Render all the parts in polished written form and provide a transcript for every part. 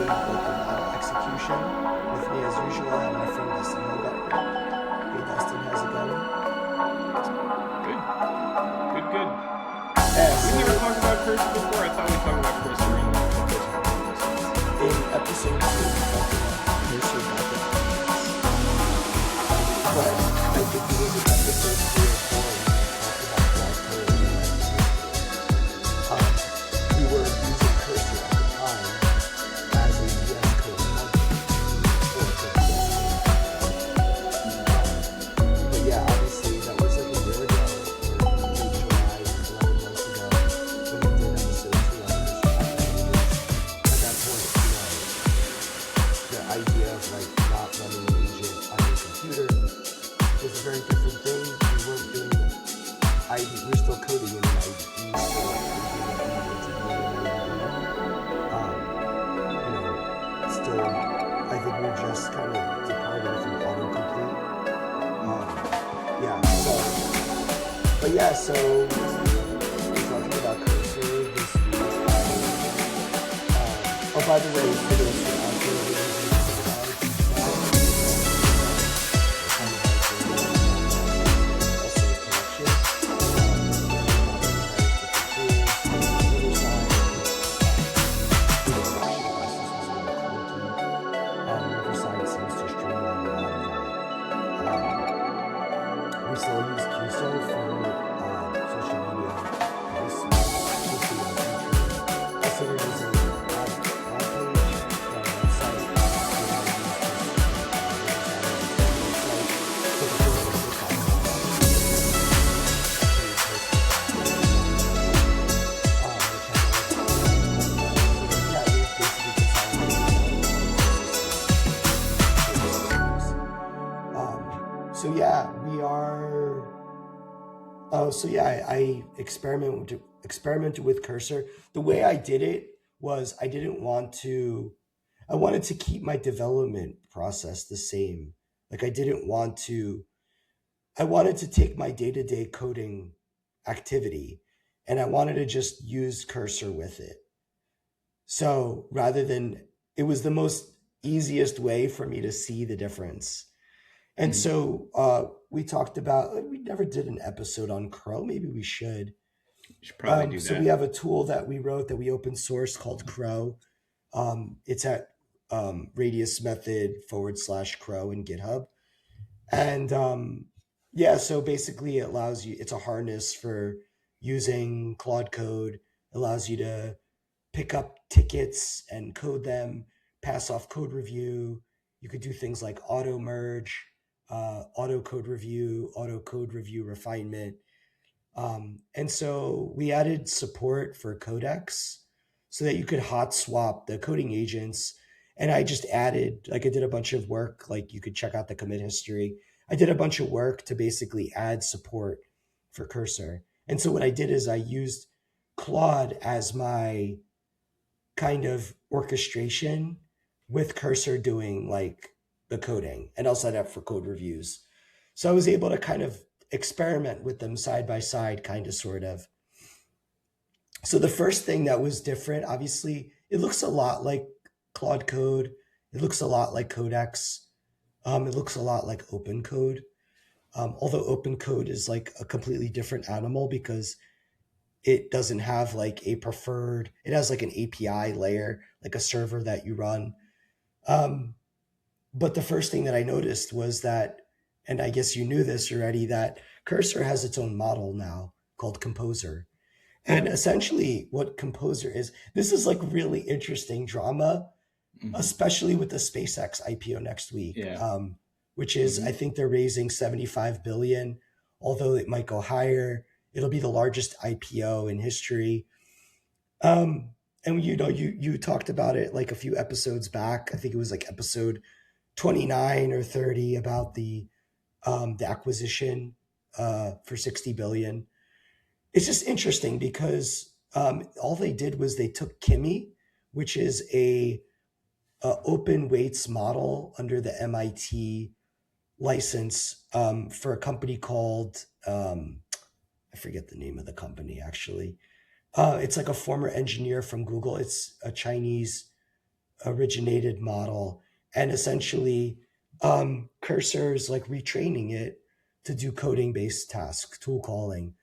like the model execution. With me as usual, I have my friend Dustin Hogarth. Hey Dustin, how's it going? Good. Good, good. Yeah, We've never talked about cursor before. I thought we talked about cursor in in episode 2 we talked about cursor methodologies. But I think it was in episode 3 or 4 when we talked about Claude Code. We were using cursor at the time as a VS Code plugin for but yeah, obviously that was like a year ago, or late July, 11 months ago, when we did episode 2 on cursor methodologies. At that point, the idea of like not running an agent on your computer was a very different thing. We weren't doing ID, we're still coding in an ID, still still, I think we're just kind of departing from autocomplete. So we're talking about cursor this week. Oh, by the way, for those who are out there, we're using Riverside seems to streamline a lot of that. We still use QSO for social media posts. Hopefully in the future. Also, we're using the blog page for our website. So yeah, we are. So yeah, I experimented with cursor. The way I did it was I wanted to keep my development process the same. Like I wanted to take my day-to-day coding activity and I wanted to just use cursor with it. So it was the most easiest way for me to see the difference. And so we talked about, we never did an episode on Crow. Maybe we should. should probably do that. So we have a tool that we wrote that we open source called Crow. It's at radius method /Crow in GitHub. And so basically it allows you, it's a harness for using Claude Code. It allows you to pick up tickets and code them, pass off code review. You could do things like auto merge, auto code review refinement. And so we added support for codecs so that you could hot swap the coding agents. And I just added, I did a bunch of work, you could check out the commit history. I did a bunch of work to basically add support for cursor. And so what I did is I used Claude as my kind of orchestration with cursor doing the coding, and I'll set up for code reviews. So I was able to kind of experiment with them side by side, kind of, sort of. So the first thing that was different, obviously, it looks a lot like Claude Code. It looks a lot like Codex. It looks a lot like Open Code. Although Open Code is a completely different animal because it doesn't have it has an API layer, a server that you run. But the first thing that I noticed was that, and I guess you knew this already, that Cursor has its own model now called Composer. And essentially what Composer is, this is really interesting drama, especially with the SpaceX IPO next week, which is, I think they're raising 75 billion, although it might go higher. It'll be the largest IPO in history. And you talked about it a few episodes back. I think it was episode 29 or 30 about the acquisition for 60 billion. It's just interesting because all they did was they took Kimi, which is a open weights model under the MIT license for a company called, I forget the name of the company actually. It's a former engineer from Google. It's a Chinese originated model, and essentially Cursor's like retraining it to do coding based tasks, tool calling.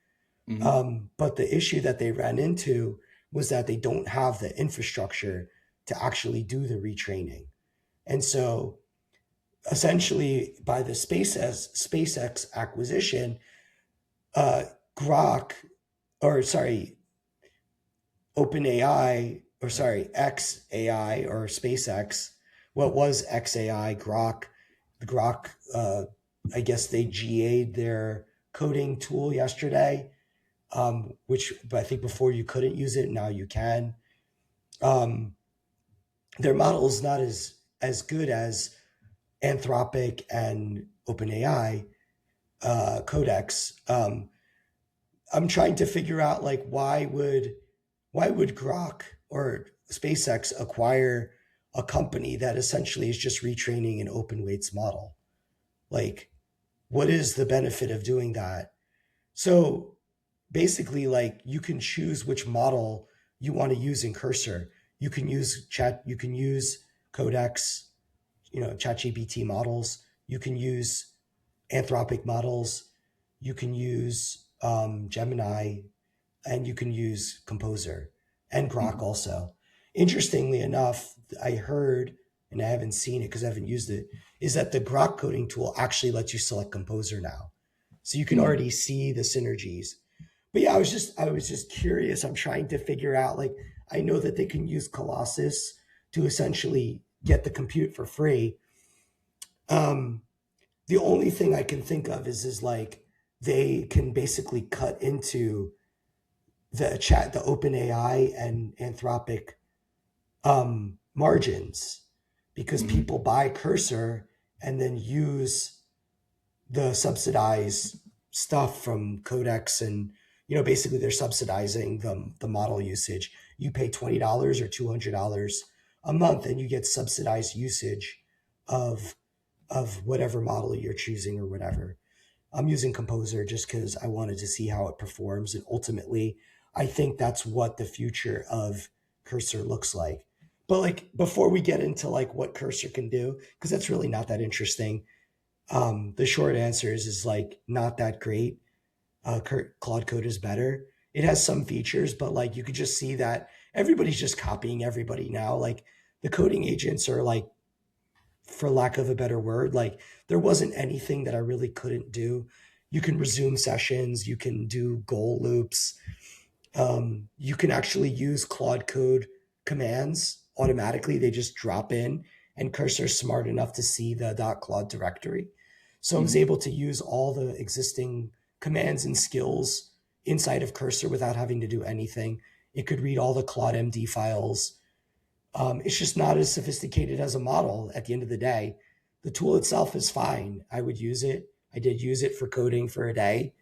But the issue that they ran into was that they don't have the infrastructure to actually do the retraining. And so essentially by the SpaceX acquisition, uh, Grok, or sorry, OpenAI, or sorry, XAI or SpaceX, what was XAI, Grok, the Grok, I guess they GA'd their coding tool yesterday, which I think before you couldn't use it, now you can. Um, their model is not as good as Anthropic and OpenAI codex. I'm trying to figure out like why would Grok or SpaceX acquire a company that essentially is just retraining an open weights model? Like, what is the benefit of doing that? So basically, like you can choose which model you want to use in Cursor. You can use you can use Codex, ChatGPT models. You can use Anthropic models. You can use Gemini, and you can use Composer and Grok also. Interestingly enough, I heard, and I haven't seen it because I haven't used it, is that the Grok coding tool actually lets you select Composer now. So you can already see the synergies. But yeah, I was just curious. I'm trying to figure out, like, I know that they can use Colossus to essentially get the compute for free. Um, the only thing I can think of is like they can basically cut into the OpenAI and Anthropic margins, because people buy Cursor and then use the subsidized stuff from Codex, and basically they're subsidizing the model usage. You pay $20 or $200 a month, and you get subsidized usage of whatever model you're choosing or whatever. I'm using Composer just because I wanted to see how it performs. And ultimately, I think that's what the future of Cursor looks like. But like before we get into like what Cursor can do, because that's really not that interesting, the short answer is like not that great. Claude Code is better. It has some features, but like you could just see that everybody's just copying everybody now. Like the coding agents are like, for lack of a better word, like there wasn't anything that I really couldn't do. You can resume sessions, you can do goal loops, you can actually use Claude Code commands automatically. They just drop in, and Cursor's smart enough to see the .claude directory. So I was able to use all the existing commands and skills inside of Cursor without having to do anything. It could read all the Claude MD files. It's just not as sophisticated as a model at the end of the day. The tool itself is fine. I would use it. I did use it for coding for a day.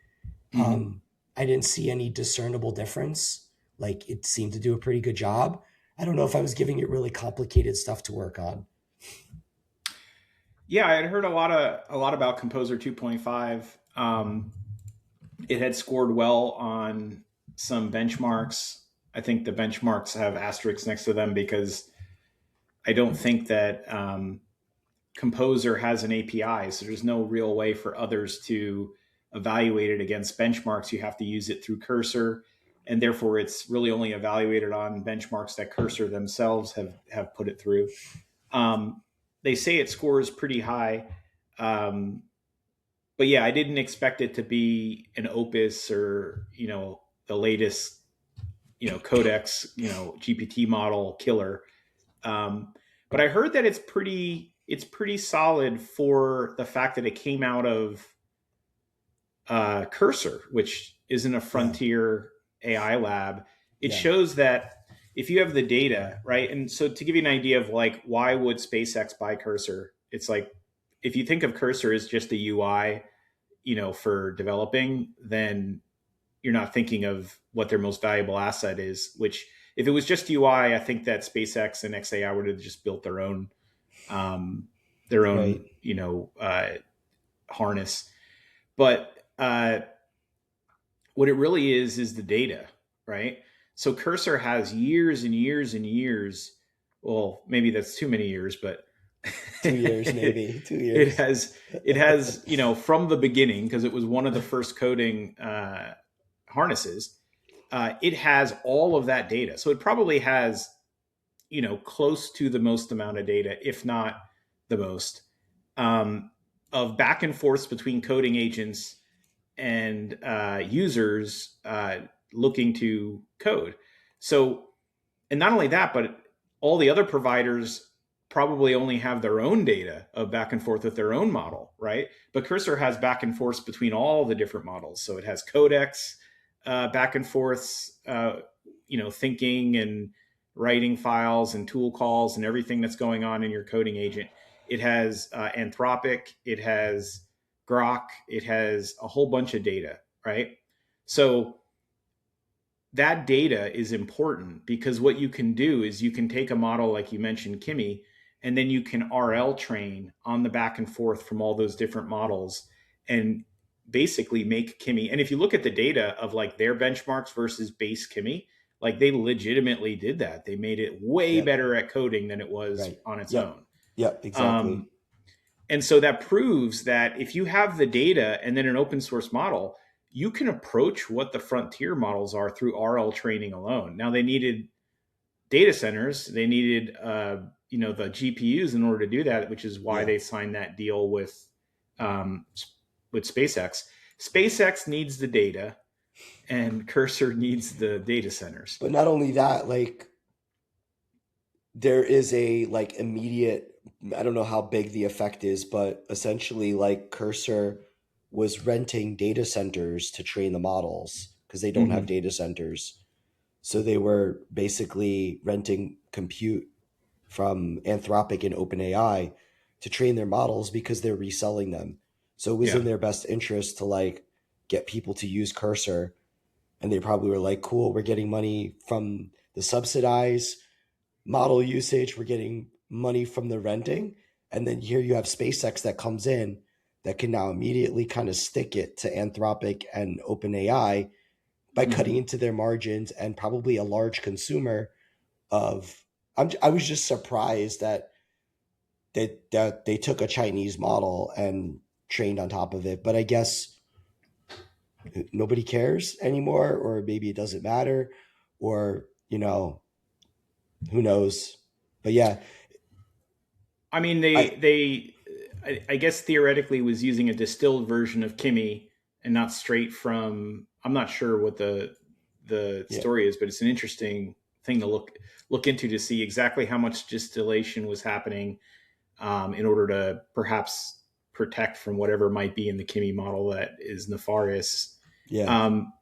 I didn't see any discernible difference. Like it seemed to do a pretty good job. I don't know if I was giving it really complicated stuff to work on. Yeah, I had heard a lot about Composer 2.5. It had scored well on some benchmarks. I think the benchmarks have asterisks next to them because I don't think that Composer has an API, so there's no real way for others to evaluate it against benchmarks. You have to use it through Cursor, and therefore it's really only evaluated on benchmarks that Cursor themselves have put it through. They say it scores pretty high, but yeah, I didn't expect it to be an Opus or the latest Codex GPT model killer. But I heard that it's pretty solid for the fact that it came out of Cursor, which isn't a frontier AI lab. It shows that if you have the data, right? And so to give you an idea of like, why would SpaceX buy Cursor? It's like, if you think of Cursor as just a UI, for developing, then you're not thinking of what their most valuable asset is, which if it was just UI, I think that SpaceX and XAI would have just built their own, Right. harness. But what it really is the data, right? So Cursor has years and years and years well, maybe that's too many years, but 2 years, it, maybe 2 it years. has it has from the beginning, because it was one of the first coding harnesses. It has all of that data, so it probably has close to the most amount of data, if not the most, um, of back and forths between coding agents and users looking to code. So, and not only that, but all the other providers probably only have their own data of back and forth with their own model, right? But Cursor has back and forths between all the different models. So it has codecs back and forths, thinking and writing files and tool calls and everything that's going on in your coding agent. It has Anthropic, it has Grok, it has a whole bunch of data, right? So that data is important, because what you can do is you can take a model like you mentioned, Kimi, and then you can RL train on the back and forth from all those different models and basically make Kimi. And if you look at the data of like their benchmarks versus base Kimi, like they legitimately did that. They made it way Yep. better at coding than it was Right. on its Yep. own. Yep. Exactly. Um, and so that proves that if you have the data and then an open source model, you can approach what the frontier models are through RL training alone. Now they needed data centers, they needed the GPUs in order to do that, which is why Yeah. they signed that deal um, with SpaceX. SpaceX needs the data, and Cursor needs the data centers. But not only that, like there is a like immediate, I don't know how big the effect is, but essentially like Cursor was renting data centers to train the models because they don't have Mm-hmm. data centers. So they were basically renting compute from Anthropic and OpenAI to train their models because they're reselling them. So it was in Yeah. their best interest to like get people to use Cursor, and they probably were like, cool, we're getting money from the subsidized model usage, we're getting money from the renting. And then here you have SpaceX that comes in that can now immediately kind of stick it to Anthropic and OpenAI by cutting Mm-hmm. into their margins, and probably a large consumer of. I was just surprised that they took a Chinese model and trained on top of it. But I guess nobody cares anymore, or maybe it doesn't matter, or who knows. But yeah, I mean, I I guess theoretically was using a distilled version of Kimi and not straight from. I'm not sure what the yeah story is, but it's an interesting thing to look into to see exactly how much distillation was happening in order to perhaps protect from whatever might be in the Kimi model that is nefarious. yeah Um,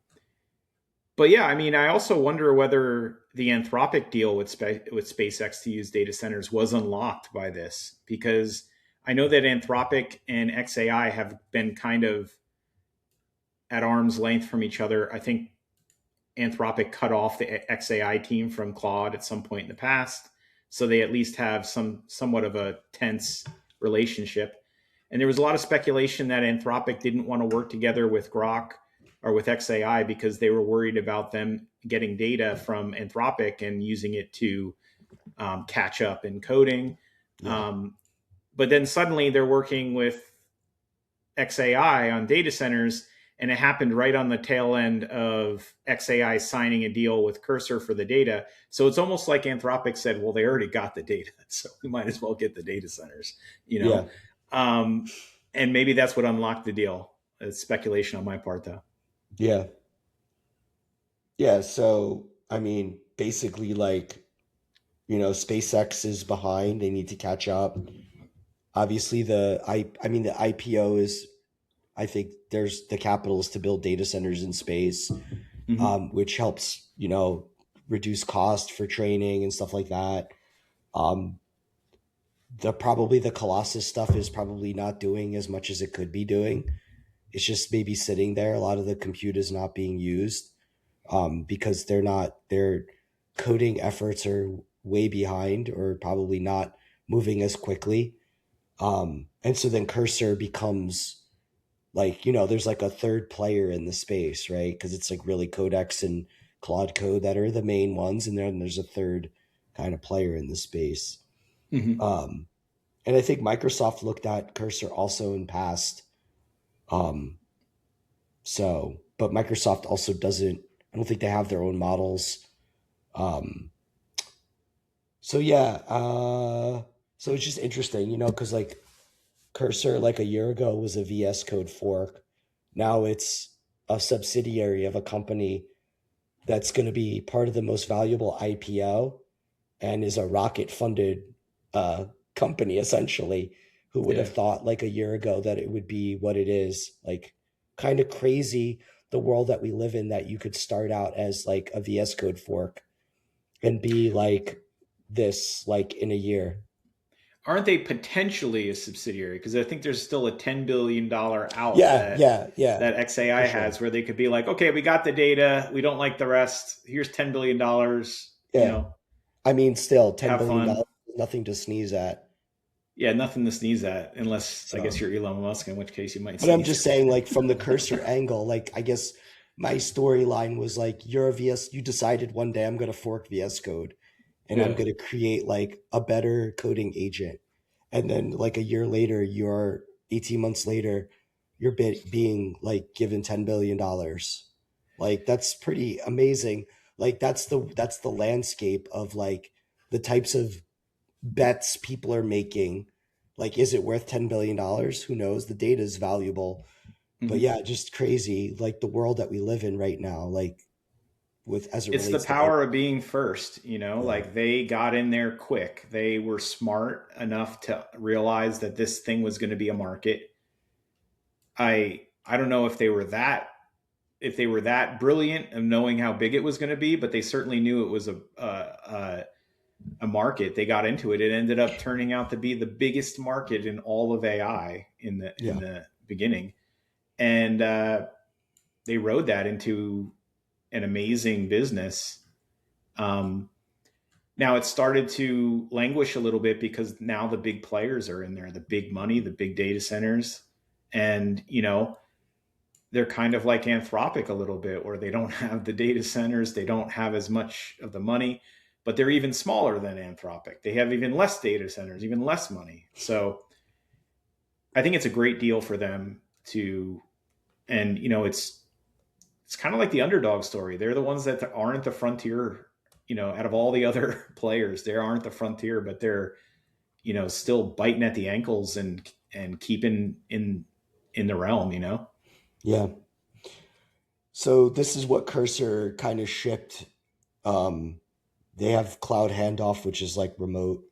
but yeah, I mean, I also wonder whether the Anthropic deal with SpaceX to use data centers was unlocked by this, because I know that Anthropic and XAI have been kind of at arm's length from each other. I think Anthropic cut off the XAI team from Claude at some point in the past, so they at least have somewhat of a tense relationship. And there was a lot of speculation that Anthropic didn't want to work together with Grok or with XAI because they were worried about them getting data from Anthropic and using it to catch up in coding. yeah Um, but then suddenly they're working with XAI on data centers, and it happened right on the tail end of XAI signing a deal with Cursor for the data. So it's almost like Anthropic said, "Well, they already got the data, so we might as well get the data centers." You yeah know, um, and maybe that's what unlocked the deal. It's speculation on my part, though. yeah yeah. So I mean, basically, like SpaceX is behind. They need to catch up. Obviously, I mean, the IPO is. I think there's the capital is to build data centers in space, Mm-hmm. which helps reduce cost for training and stuff like that. Um, the Colossus stuff is probably not doing as much as it could be doing. It's just maybe sitting there. A lot of the compute is not being used because their coding efforts are way behind, or probably not moving as quickly. And so then Cursor becomes like, there's like a third player in the space, right? Because it's like really Codex and Claude Code that are the main ones, and then there's a third kind of player in the space. Mm-hmm. And I think Microsoft looked at Cursor also in past. Um, but Microsoft also doesn't. I don't think they have their own models. Um, so yeah, so it's just interesting, because like Cursor, like a year ago, was a VS Code fork. Now it's a subsidiary of a company that's going to be part of the most valuable IPO and is a rocket funded uh, company essentially. Who would Yeah. have thought like a year ago that it would be what it is? Like, kind of crazy the world that we live in, that you could start out as like a VS Code fork and be like this like in a year. Aren't they potentially a subsidiary? Because I think there's still a $10 billion out Yeah, that yeah, yeah, XAI for sure. has, where they could be like, okay, we got the data, we don't like the rest. Here's $10 billion. Yeah. I mean, still $10 Have billion fun. dollars is nothing to sneeze at. Yeah, nothing to sneeze at, unless I guess So, you're Elon Musk, in which case you might but I'm sneeze just at saying, it. like from the Cursor angle, like I guess my storyline was like, you're a VS, you decided one day I'm going to fork VS Code and I'm Yeah. going to create like a better coding agent. And then like a year later, you're 18 months later, you're being like given $10 billion. Like that's pretty amazing. Like that's the landscape of like the types of bets people are making. Like, is it worth $10 billion? Who knows? The data is valuable. But Mhm. yeah, just crazy. Like the world that we live in right now, like with as it It's the relates to power of being first, yeah. like they got in there quick. They were smart enough to realize that this thing was going to be a market. I don't know if they were that brilliant of knowing how big it was going to be, but they certainly knew it was a market. They got into it. It ended up turning out to be the biggest market in all of AI in Yeah. the beginning, and they rode that into an amazing business. Um, Now it started to languish a little bit because now the big players are in there, the big money, the big data centers, and they're kind of like Anthropic a little bit, where they don't have the data centers, they don't have as much of the money, but they're even smaller than Anthropic. They have even less data centers, even less money. So I think it's a great deal for them to, and it's kind of like the underdog story. They're the ones that aren't the frontier. Out of all the other players, they aren't the frontier, but they're still biting at the ankles and keeping in the realm. Yeah. So this is what Cursor kind of shipped. Um, they have cloud handoff, which is like remote.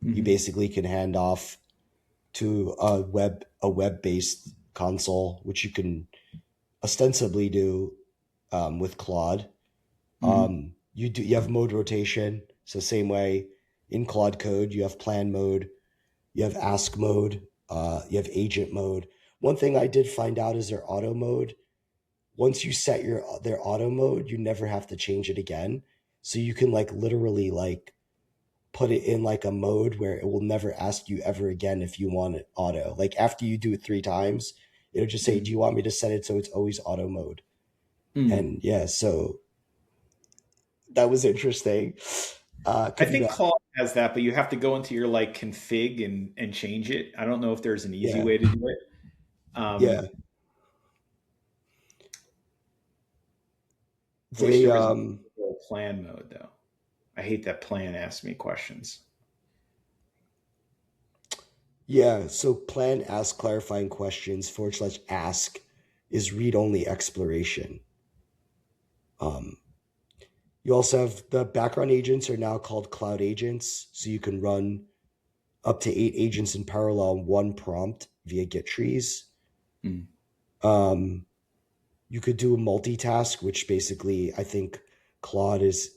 You Mm-hmm. basically can hand off to a web based console, which you can ostensibly do with Claude. Mm-hmm. You have mode rotation, so same way in Claude Code you have plan mode, you have ask mode, you have agent mode. One thing I did find out is their auto mode. Once you set their auto mode, you never have to change it again. So you can like literally like put it in like a mode where it will never ask you ever again if you want it auto. Like after you do it 3 times, it'll just say, "Do you want me to set it so it's always auto mode?" Mm-hmm. And yeah, so that was interesting. I Cause think Claude has that, but you have to go into your like config and change it. I don't know if there's an easy yeah, way to do it. yeah. Um, I wish They there was a plan mode though. I hate that plan asks me questions. Yeah, so plan ask clarifying questions forward slash ask is read only exploration. Um, you also have the background agents are now called cloud agents, so you can run up to 8 agents in parallel on one prompt via Git trees. Mm. Um, you could do a multitask, which basically I think Claude is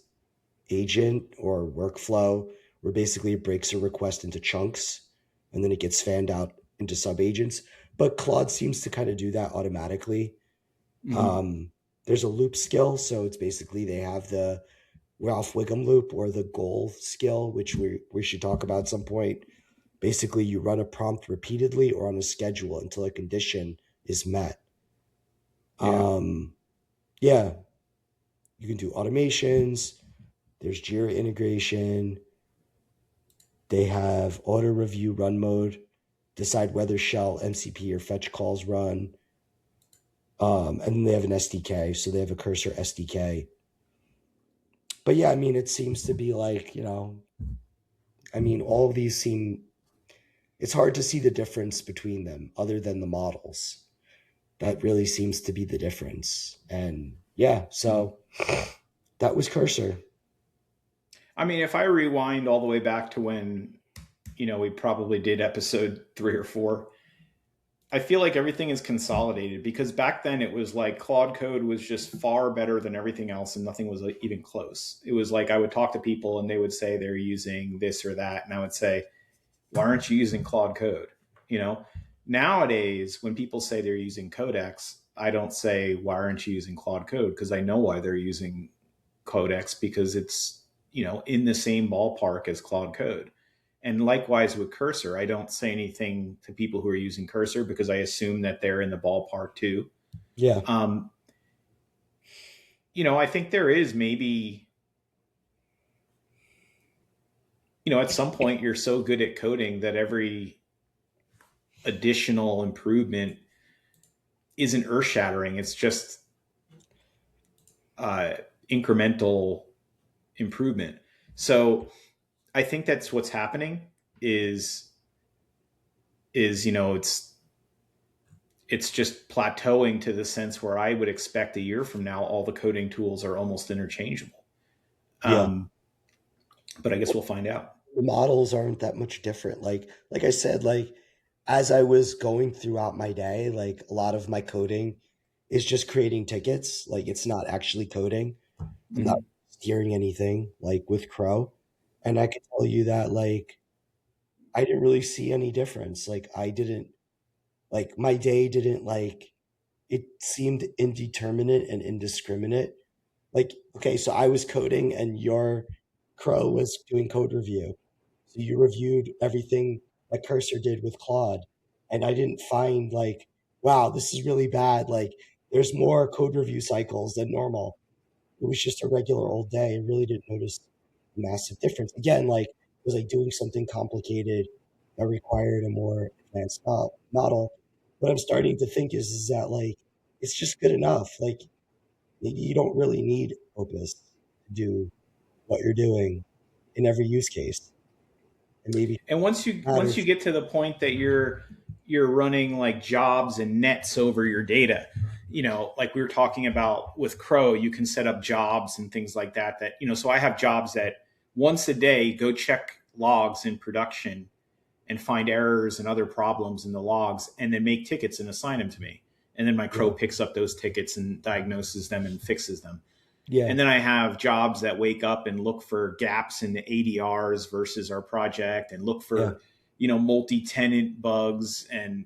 agent or workflow, where basically it breaks a request into chunks and then it gets fanned out into sub agents. But Claude seems to kind of do that automatically. Mm-hmm. Um, there's a loop skill, so it's basically they have the Ralph Wiggum loop or the goal skill, which we should talk about at some point. Basically, you run a prompt repeatedly or on a schedule until a condition is met. Yeah. Yeah, you can do automations. There's Jira integration. They have auto review run mode, decide whether shell, MCP, or fetch calls run. And then they have an SDK, so they have a Cursor SDK. But yeah, I mean, it seems to be like, I mean, all of these seem, it's hard to see the difference between them other than the models. That really seems to be the difference. And yeah, so that was Cursor. I mean, if I rewind all the way back to when, we probably did episode 3 or 4, I feel like everything is consolidated because back then it was like Claude Code was just far better than everything else and nothing was even close. It was like I would talk to people and they would say they're using this or that. And I would say, why aren't you using Claude Code? You know, nowadays when people say they're using Codex, I don't say, why aren't you using Claude Code? Because I know why they're using Codex because it's, in the same ballpark as Claude Code. And likewise with Cursor, I don't say anything to people who are using Cursor because I assume that they're in the ballpark too. Yeah. I think there is maybe, at some point you're so good at coding that every additional improvement isn't earth shattering. It's just incremental improvement. So I think that's what's happening is it's just plateauing to the sense where I would expect a year from now all the coding tools are almost interchangeable. Yeah. But I guess we'll find out. The models aren't that much different. Like I said, like as I was going throughout my day, like a lot of my coding is just creating tickets. Like it's not actually coding. I'm not steering anything like with Crow. And I can tell you that like I didn't really see any difference. Like I didn't like my day didn't like it seemed indeterminate and indiscriminate. Like, okay, so I was coding and your Crow was doing code review. So you reviewed everything that Cursor did with Claude. And I didn't find like, wow, this is really bad. Like there's more code review cycles than normal. It was just a regular old day. I really didn't notice a massive difference. Again, like was I doing something complicated that required a more advanced model? What I'm starting to think is that like it's just good enough. Like you don't really need Opus to do what you're doing in every use case. And maybe And once you matters. get to the point that you're running like jobs and nets over your data, like we were talking about with Crow, you can set up jobs and things like that. So I have jobs that once a day go check logs in production and find errors and other problems in the logs, and then make tickets and assign them to me. And then my Crow Yeah. picks up those tickets and diagnoses them and fixes them. Yeah. And then I have jobs that wake up and look for gaps in the ADRs versus our project and look Yeah. for, multi-tenant bugs and,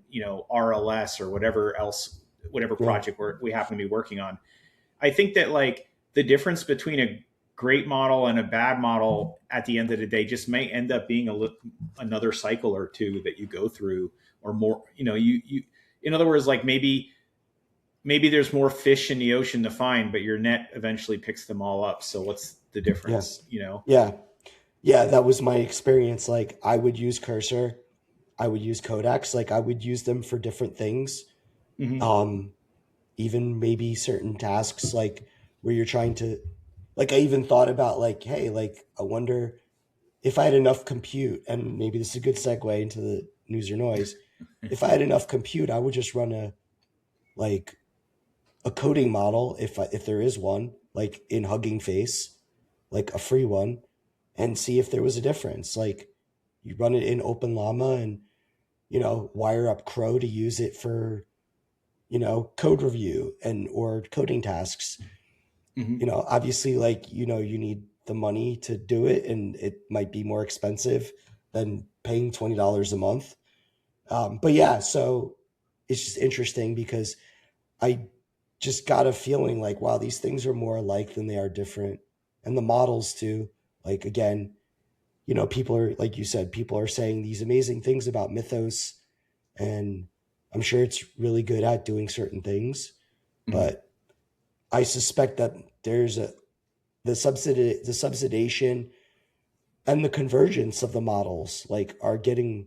RLS or whatever else, whatever Yeah. project we happen to be working on. I think that like the difference between a great model and a bad model at the end of the day just may end up being another cycle or two that you go through or more, in other words, like maybe there's more fish in the ocean to find, but your net eventually picks them all up. So what's the Yeah. difference, Yeah. Yeah. That was my experience. Like I would use Cursor, I would use Codex, like I would use them for different things. Mm-hmm. Um, even maybe certain tasks like where you're trying to like I even thought about like, hey, like I wonder if I had enough compute, and maybe this is a good segue into the news or noise. If I had enough compute, I would just run like a coding model if there is one, like in Hugging Face, like a free one, and see if there was a difference. Like you run it in OpenLlama and wire up Crow to use it for code review and or coding tasks. Mm-hmm. Obviously like you need the money to do it and it might be more expensive than paying $20 a month. But yeah, so it's just interesting because I just got a feeling like, wow, these things are more alike than they are different. And the models too. Like again, people are, like you said, people are saying these amazing things about Mythos, and I'm sure it's really good at doing certain things, Mm-hmm. but I suspect that there's the subsidization and the convergence of the models like are getting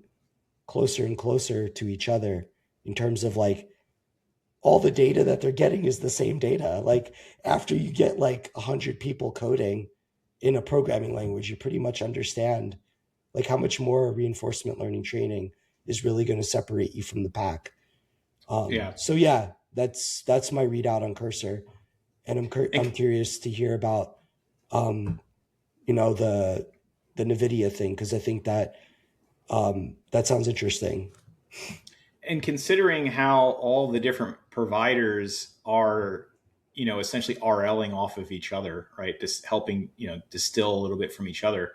closer and closer to each other in terms of like all the data that they're getting is the same data. Like after you get like 100 people coding in a programming language, you pretty much understand like how much more reinforcement learning training is really going to separate you from the pack. Yeah. So yeah, that's my readout on Cursor, and I'm And, curious to hear about um, you know the Nvidia thing because I think that that sounds interesting. and considering how all the different providers are, essentially RLing off of each other, right? Just helping, distill a little bit from each other.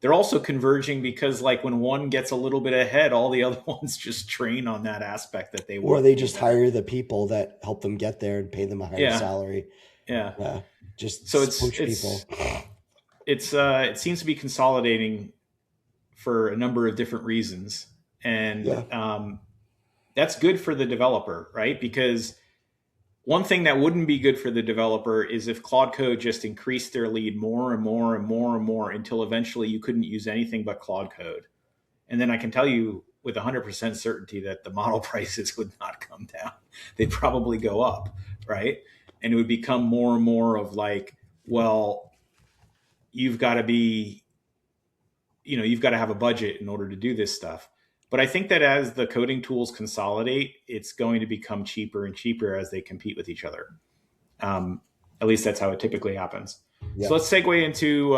They're also converging because like when one gets a little bit ahead, all the other ones just train on that aspect that they Or want they to do just better. hire the people that help them get there and pay them a higher Yeah. salary. Yeah. Yeah, So just poach people. it seems to be consolidating for a number of different reasons. And Yeah, that's good for the developer, right? Because one thing that wouldn't be good for the developer is if Claude Code just increased their lead more and more and more and more until eventually you couldn't use anything but Claude Code. And then I can tell you with 100% certainty that the model prices would not come down. They'd probably go up, right? And it would become more and more of like, well, you've got to be, you've got to have a budget in order to do this stuff. But I think that as the coding tools consolidate, it's going to become cheaper and cheaper as they compete with each other. Um, at least that's how it typically happens. yeah. So let's segue into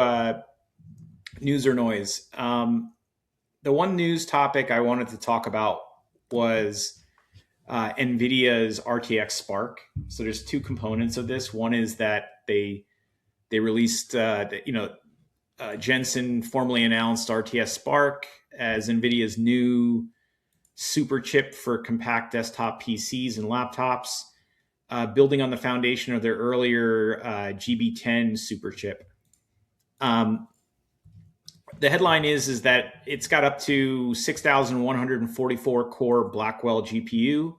news or noise. The one news topic I wanted to talk about was Nvidia's RTX Spark. So there's two components of this. One is that they released, Jensen formally announced RTS Spark as Nvidia's new super chip for compact desktop PCs and laptops, building on the foundation of their earlier GB10 super chip. Um, the headline is that it's got up to 6,144 core Blackwell GPU,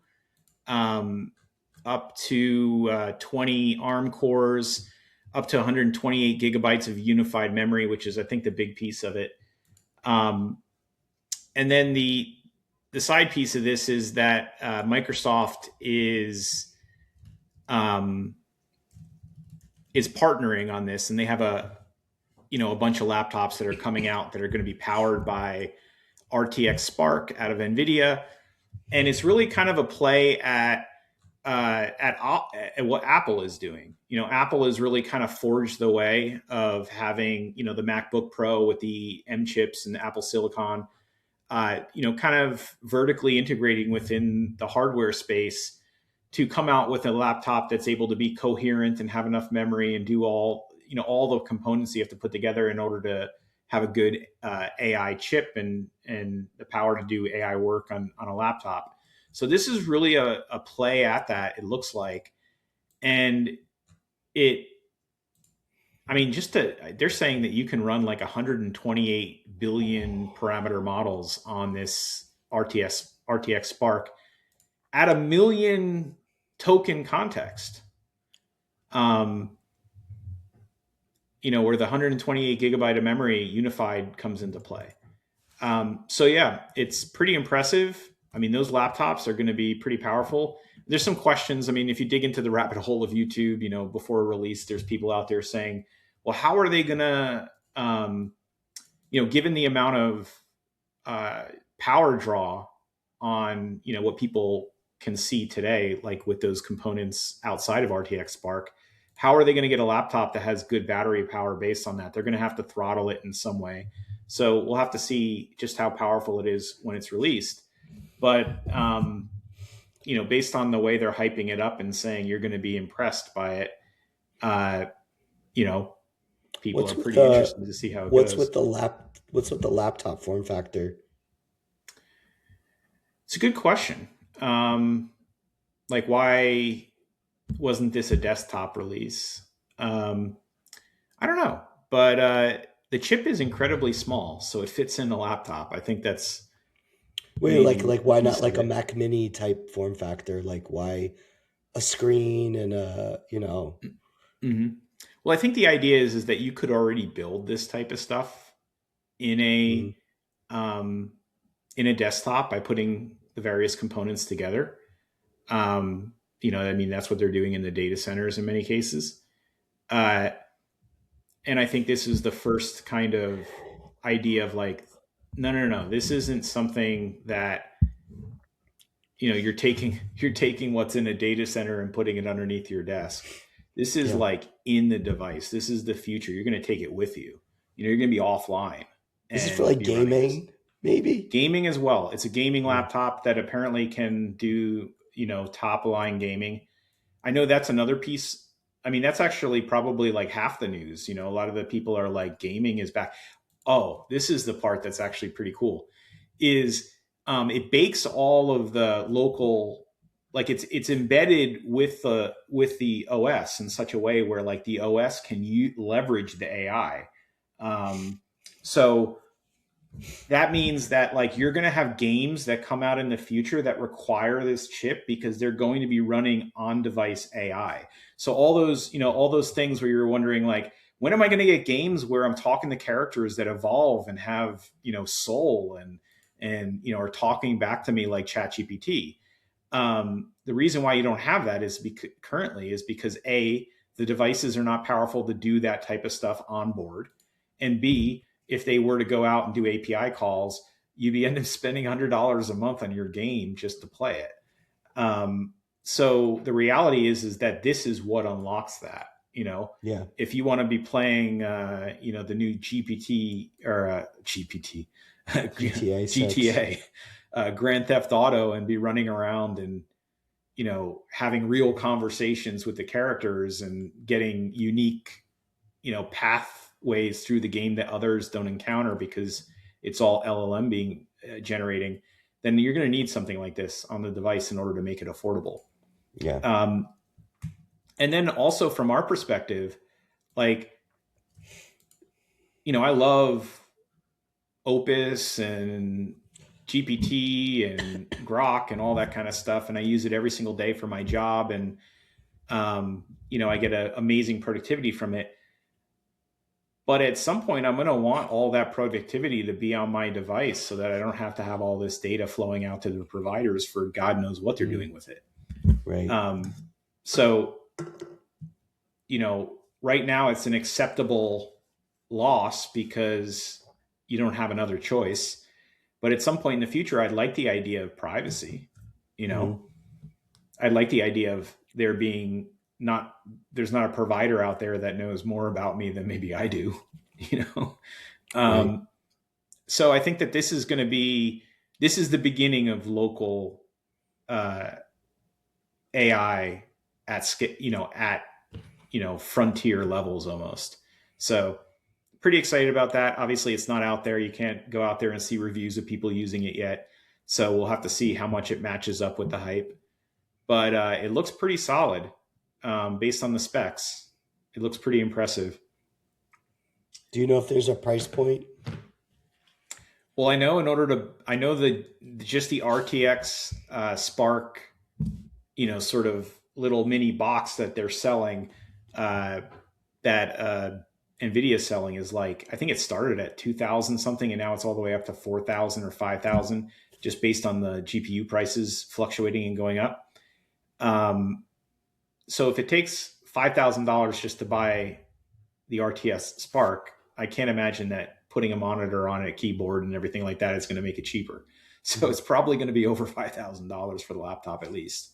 up to 20 ARM cores, up to 128 gigabytes of unified memory, which is, I think, the big piece of it. Um, and then the side piece of this is that Microsoft um, is partnering on this, and they have a bunch of laptops that are coming out that are going to be powered by RTX Spark out of Nvidia, and it's really kind of a play at what Apple is doing. Apple has really kind of forged the way of having the MacBook Pro with the M chips and the Apple Silicon, kind of vertically integrating within the hardware space to come out with a laptop that's able to be coherent and have enough memory and do all the components you have to put together in order to have a good AI chip and the power to do AI work on a laptop. So this is really a play at that, it looks like. And it, I mean, they're saying that you can run like 128 billion parameter models on this RTX Spark at a million token context. Where the 128 gigabyte of memory unified comes into play. So yeah, it's pretty impressive. I mean, those laptops are going to be pretty powerful. There's some questions. I mean, if you dig into the rabbit hole of YouTube, before release, there's people out there saying, well, how are they going to, given the amount of power draw on, what people can see today, like with those components outside of RTX Spark, how are they going to get a laptop that has good battery power based on that? They're going to have to throttle it in some way. So we'll have to see just how powerful it is when it's released. But based on the way they're hyping it up and saying you're going to be impressed by it, uh, you know, people What's are with pretty the interested to see how it what's goes. with the laptop form factor? It's a good question. Like, why wasn't this a desktop release? I don't know, but the chip is incredibly small, so it fits in a laptop. I think that's Wait, maybe like one why not piece of like a it. Mac Mini type form factor? Like why a screen and a Mm-hmm. Well, I think the idea is that you could already build this type of stuff in Mm-hmm. a um, in a desktop by putting the various components together. Um, I mean, that's what they're doing in the data centers in many cases. Uh, and I think this is the first kind of idea of like, no, no, no, this isn't something that you're taking what's in a data center and putting it underneath your desk. This is Yeah. like in the device. This is the future. You're going to take it with you. You're going to be offline Is it for and like be running this. gaming, maybe? Gaming as well. It's a gaming Yeah. laptop that apparently can do top line gaming. I know that's another piece. I mean, that's actually probably like half the news. A lot of the people are like, gaming is back. Oh, this is the part that's actually pretty cool. Is it bakes all of the local, like it's embedded with the OS in such a way where like the OS can leverage the AI. So that means that like you're going to have games that come out in the future that require this chip because they're going to be running on device AI. So all those things where you're wondering like, when am I going to get games where I'm talking to characters that evolve and have soul and are talking back to me like ChatGPT? The reason why you don't have that is because A, the devices are not powerful to do that type of stuff on board, and B, if they were to go out and do API calls, you'd be end up spending $100 a month on your game just to play it. So the reality is that this is what unlocks that. Yeah. If you want to be playing, the new GPT or GPT, GTA 6. GTA, Grand Theft Auto, and be running around and having real conversations with the characters and getting unique pathways through the game that others don't encounter because it's all LLM being generating, then you're going to need something like this on the device in order to make it affordable. Yeah. And then also from our perspective, like, I love Opus and GPT and Grok and all that kind of stuff, and I use it every single day for my job, and I get amazing productivity from it. But at some point, I'm going to want all that productivity to be on my device so that I don't have to have all this data flowing out to the providers for God knows what they're doing with it. Right. So, right now it's an acceptable loss because you don't have another choice. But at some point in the future, I'd like the idea of privacy. I'd like the idea of there's not a provider out there that knows more about me than maybe I do, Right. So I think that this is the beginning of local AI at scale, at frontier levels almost. So pretty excited about that. Obviously, it's not out there. You can't go out there and see reviews of people using it yet. So we'll have to see how much it matches up with the hype. But it looks pretty solid based on the specs. It looks pretty impressive. Do you know if there's a price point? Well, I know just the RTX Spark, sort of little mini box that they're selling, that Nvidia is selling is like, I think it started at 2,000 something, and now it's all the way up to 4,000 or 5,000, just based on the GPU prices fluctuating and going up. So if it takes $5,000 just to buy the RTS Spark, I can't imagine that putting a monitor on it, a keyboard, and everything like that is going to make it cheaper. So it's probably going to be over $5,000 for the laptop at least.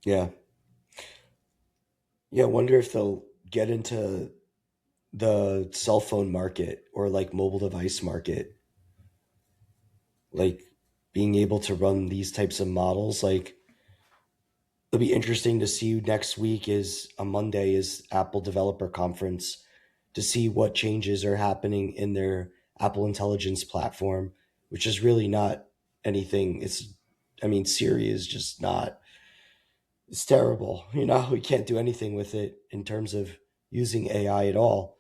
Yeah. Yeah. I wonder if they'll get into the cell phone market or like mobile device market, like being able to run these types of models. Like, it'll be interesting to see. Next week is a Monday is Apple Developer Conference, to see what changes are happening in their Apple Intelligence platform, which is really not anything. I mean, Siri is just not, it's terrible. We can't do anything with it in terms of using AI at all.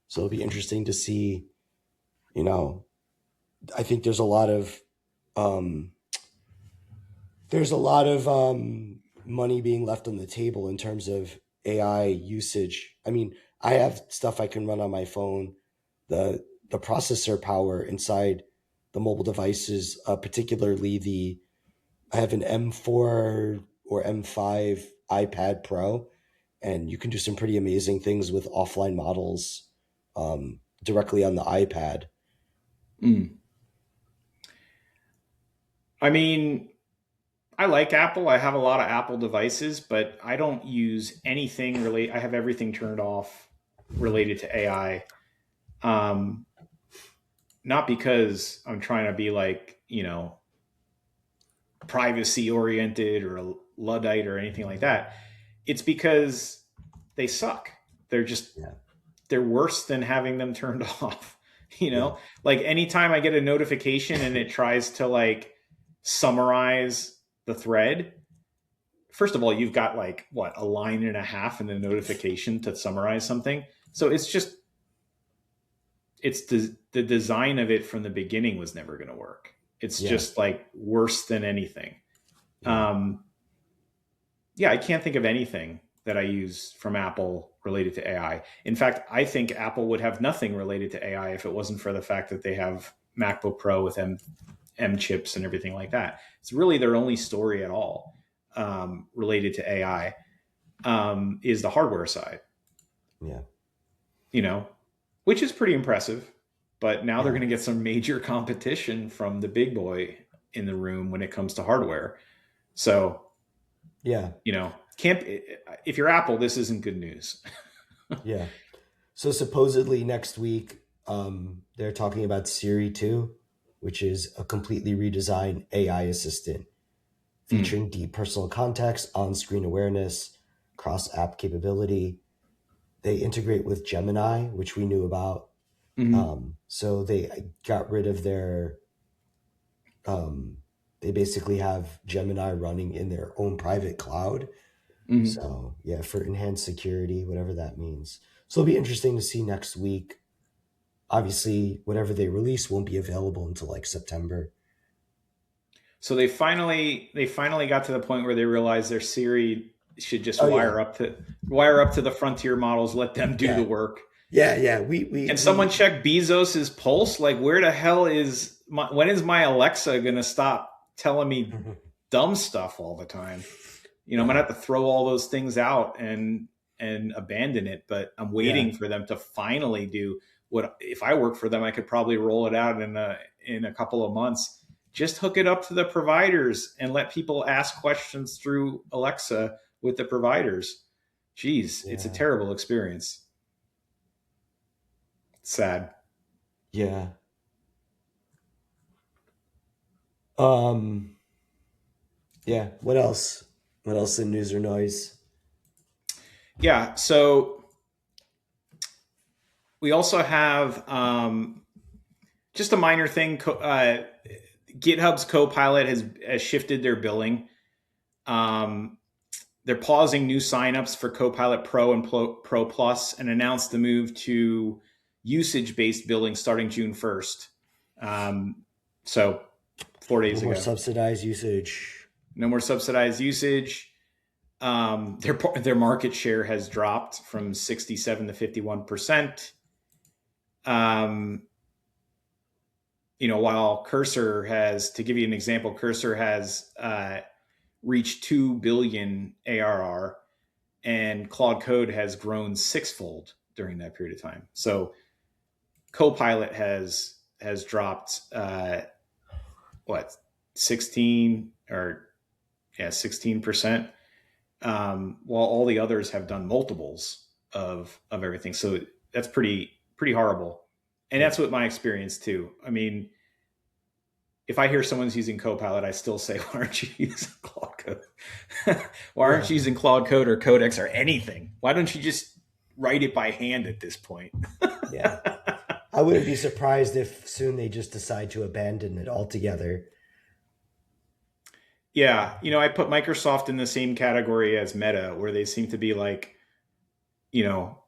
So it'll be interesting to see, you know, I think um, there's a lot of money being left on the table in terms of AI usage. I mean, I have stuff I can run on my phone. The processor power inside the mobile devices, particularly the I have an M4 or M5 iPad Pro, and you can do some pretty amazing things with offline models directly on the iPad. Mm. I mean, I like Apple. I have a lot of Apple devices, but I don't use anything really. I have everything turned off related to AI. Um, Not because I'm trying to be like, privacy oriented or a Luddite or anything like that. It's because they suck. They're just, Yeah, they're worse than having them turned off. yeah, Like anytime I get a notification and it tries to like summarize the thread, first of all, you've got like what, a line and a half in the notification to summarize something. So it's just, it's the design of it from the beginning was never going to work. It's yeah, just like worse than anything. yeah, Um, yeah, I can't think of anything that I use from Apple related to AI. In fact, I think Apple would have nothing related to AI if it wasn't for the fact that they have MacBook Pro with M chips and everything like that. It's really their only story at all related to AI is the hardware side, yeah, you know, which is pretty impressive. But now they're yeah, going to get some major competition from the big boy in the room when it comes to hardware. So, yeah, can't if you're Apple, this isn't good news. yeah. So supposedly next week, they're talking about Siri 2, which is a completely redesigned AI assistant Mm, featuring deep personal context, on-screen awareness, cross-app capability. They integrate with Gemini, which we knew about. mm, So they got rid of their. Um, they basically have Gemini running in their own private cloud. mm. So yeah, for enhanced security, whatever that means. So it'll be interesting to see next week. Obviously, whatever they release won't be available until like September. So they finally got to the point where they realized their Siri should just Oh yeah, wire up to the frontier models, let them do the yeah, work. yeah, yeah. We Can someone we check Bezos's pulse? Like, where the hell when is my Alexa gonna stop telling me dumb stuff all the time? I'm gonna yeah, have to throw all those things out and abandon it. But I'm yeah, waiting for them to finally do what. If I work for them, I could probably roll it out in a couple of months. Just hook it up to the providers and let people ask questions through Alexa with the providers. Geez, it's a yeah, terrible experience. Sad. yeah. Um, yeah. What else? What else in news or noise? Yeah. So we also have just a minor thing. GitHub's Copilot has shifted their billing. Um, they're pausing new signups for Copilot Pro and Pro Plus and announced the move to usage-based billing starting June 1st. So 4 days No more ago. subsidized usage. No more subsidized usage. Their market share has dropped from 67 to 51%. Um, while Cursor has, to give you an example, Cursor has reached 2 billion ARR, and Claude Code has grown sixfold during that period of time. So Copilot has dropped what 16 or 16%, while all the others have done multiples of everything. So that's pretty horrible, and Yeah, that's what my experience too. I mean, if I hear someone's using Copilot, I still say, why aren't you using Claude Code? Why aren't yeah, you using Claude Code or Codex or anything? Why don't you just write it by hand at this point? yeah. I wouldn't be surprised if soon they just decide to abandon it altogether. Yeah, I put Microsoft in the same category as Meta, where they seem to be like, you know,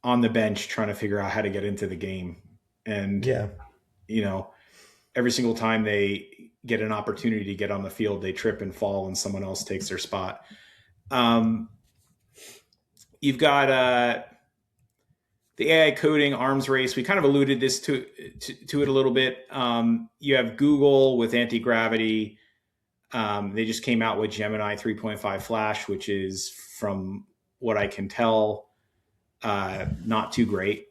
on the bench trying to figure out how to get into the game. And, Yeah, you know, every single time they get an opportunity to get on the field, they trip and fall and someone else takes their spot. Um, you've got the AI coding arms race, we kind of alluded this to it a little bit. You have Google with anti-gravity. They just came out with Gemini 3.5 Flash, which is, from what I can tell, not too great.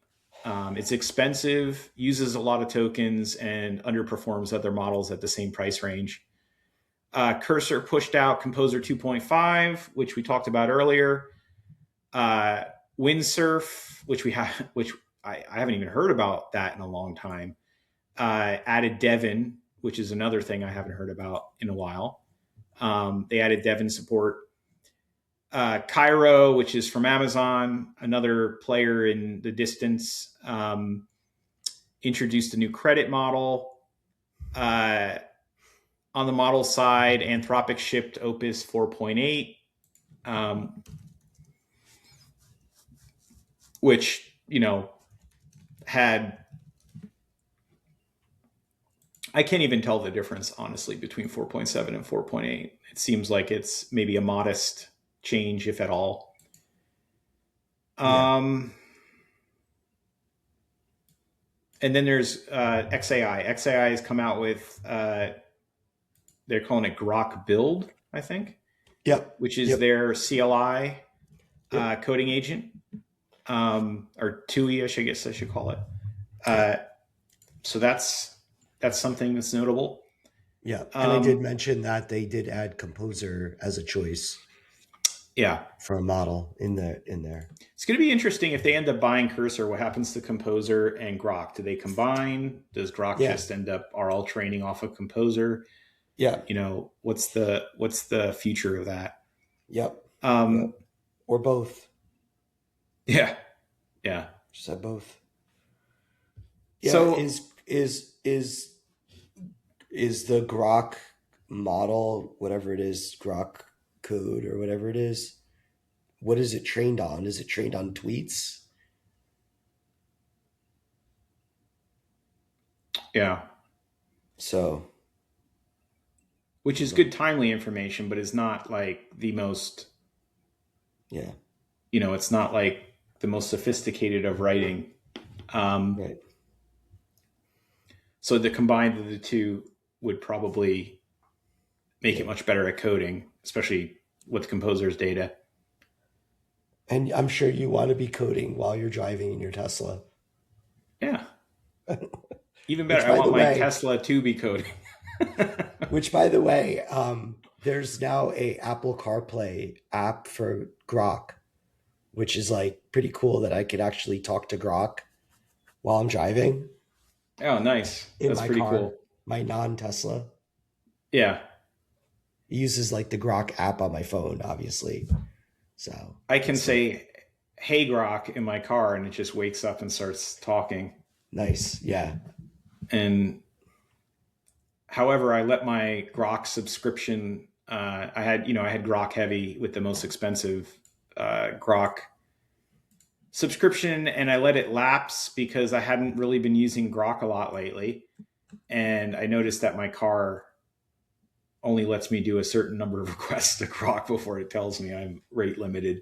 It's expensive, uses a lot of tokens, and underperforms other models at the same price range. Cursor pushed out Composer 2.5, which we talked about earlier. Windsurf, which I haven't even heard about that in a long time. Added Devin, which is another thing I haven't heard about in a while. They added Devin support. Cairo, which is from Amazon, another player in the distance, introduced a new credit model. On the model side, Anthropic shipped Opus 4.8, which, had, I can't even tell the difference, honestly, between 4.7 and 4.8. It seems like it's maybe a modest change, if at all. And then there's XAI. XAI has come out with, they're calling it Grok Build, I think. Yep. Which is their CLI coding agent. Or TUI, I should call it. So that's something that's notable. Yeah. And I did mention that they did add Composer as a choice. Yeah. For a model in there. It's going to be interesting if they end up buying Cursor. What happens to Composer and Grok? Do they combine? Does Grok just end up all training off of Composer? Yeah. What's the future of that? Yep. Or both. Yeah. Just have both. Yeah. So is the Grok model, whatever it is, Grok Code or whatever it is, what is it trained on? Is it trained on tweets? Yeah. So, which is good, timely information, but is not like the most, it's not like the most sophisticated of writing. Right. So the combined of the two would probably make it much better at coding, especially with Composer's data. And I'm sure you want to be coding while you're driving in your Tesla. Yeah. Even better. I want my Tesla to be coding. Which, by the way, there's now a Apple CarPlay app for Grok, which is like pretty cool that I could actually talk to Grok while I'm driving. Oh, nice. That's pretty cool. My non-Tesla. Yeah. It uses like the Grok app on my phone, obviously. So I can say, "Hey Grok" in my car, and it just wakes up and starts talking. Nice. Yeah. And however, I let my Grok subscription, I had Grok Heavy with the most expensive Grok subscription, and I let it lapse because I hadn't really been using Grok a lot lately. And I noticed that my car only lets me do a certain number of requests to Grok before it tells me I'm rate limited.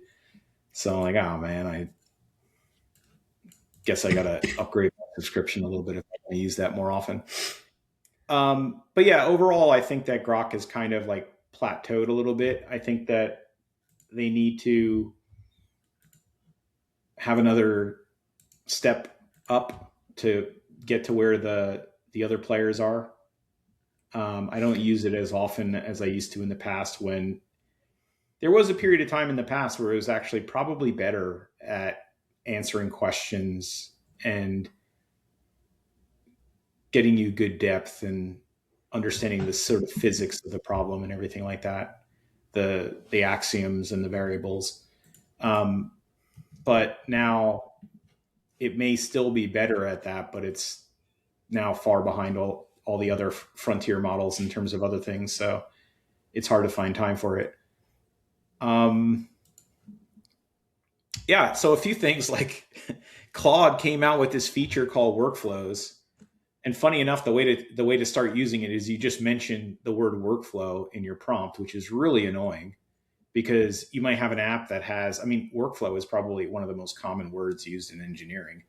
So I'm like, oh man, I guess I got to upgrade my subscription a little bit if I want to use that more often. But yeah, overall, I think that Grok is kind of like plateaued a little bit. I think that they need to have another step up to get to where the other players are. I don't use it as often as I used to in the past, when there was a period of time in the past where it was actually probably better at answering questions and getting you good depth and understanding the sort of physics of the problem and everything like that, the axioms and the variables. But now it may still be better at that, but it's now far behind all the other frontier models in terms of other things. So it's hard to find time for it. Yeah. So a few things, like Claude came out with this feature called workflows. And funny enough, the way to start using it is you just mention the word workflow in your prompt, which is really annoying because you might have an app that has, I mean, workflow is probably one of the most common words used in engineering.